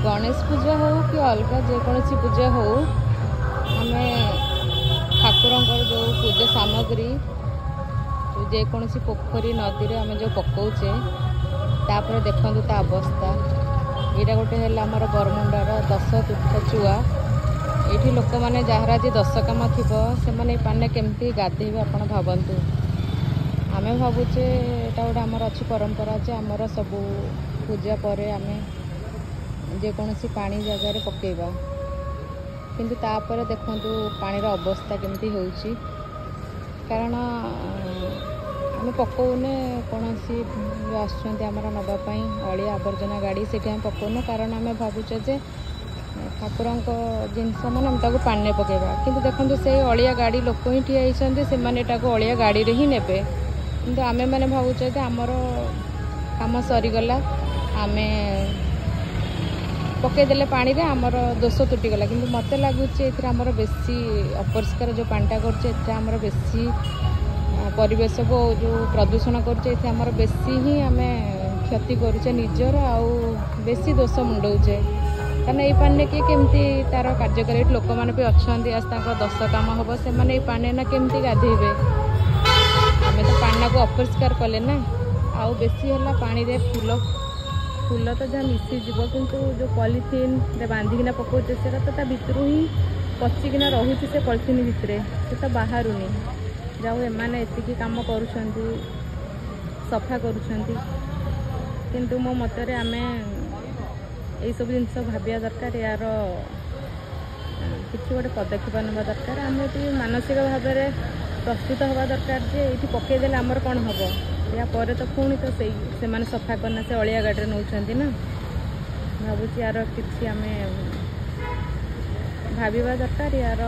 गणेश पूजा हो कि अलग जेकोसी पूजा हो आम ठाकुर जो पूजा सामग्री जेकोसी पोखरी नदी में आम जो पकाचे तापर देखु ता अवस्था यहाँ गोटे है आमर बरमुंडार 10 तीर्थ चुआ ये लोक मैंने जार आज 10 काम थी से पाने केमती गाधेबे आप भावतु आम भावुचे यहाँ गोटे आमर अच्छी परंपरा जे आमर सबू पूजा पर आम जेकोसी पानी जगार पकेबा किंतु तापर देखु पानी अवस्था केमती होउची कारण आम पकाउने कौन सी आसमर नापी अलिया आवर्जना गाड़ी से पकाउने कारण आम भावुचे जे ठाकुर जिनस मैंने पानी पकेबा किंतु देखो से अलिया गाड़ी लोक ही ठिया से अलिया गाड़ी रे ही नेबे किंतु आमे मैंने भावुचे जे आमर काम सरीगला आम पकईदे पानी रे आमर दोष तुटीगला किंतु मत लगुच आमर बेसी अपरिष्कार जो पानीटा कर बेसी परिवेश को जो प्रदूषण कर बेसी ही आम क्षति करुचे निजर आउ बेसी दोष मुंडौचे कारण ये पानी किए केमती तार कार्यकारी लोक मैंने भी अच्छा 10 काम हम से पानी ना केमती गाधेबे आम तो पानी को अपरिष्कार कले ना आउ बेसी है पानी रे फूल तो जहाँ मिसीज किंतु जो पॉलीथीन बांधिकिना पकाचे से तो भितर ही पचिकिना रोचे से पॉलीथीन भितर से तो बाहर जाऊ एमाने एतिकी काम करुछंती सफा करुछंती किंतु मो मतरे आमे यही सब जिनस भाविया दरकार यार किसी गोटे पदक्षेप ना दरकार आम ये मानसिक भाव में प्रस्तुत हवा दरकार जे ये पकईदे आमर कौन हम या पर तो पुणी तो से माने सफा करना से अलिया गाड़ी नौकरी ना भावुँ यार कि आम भाविबा दरकार यार।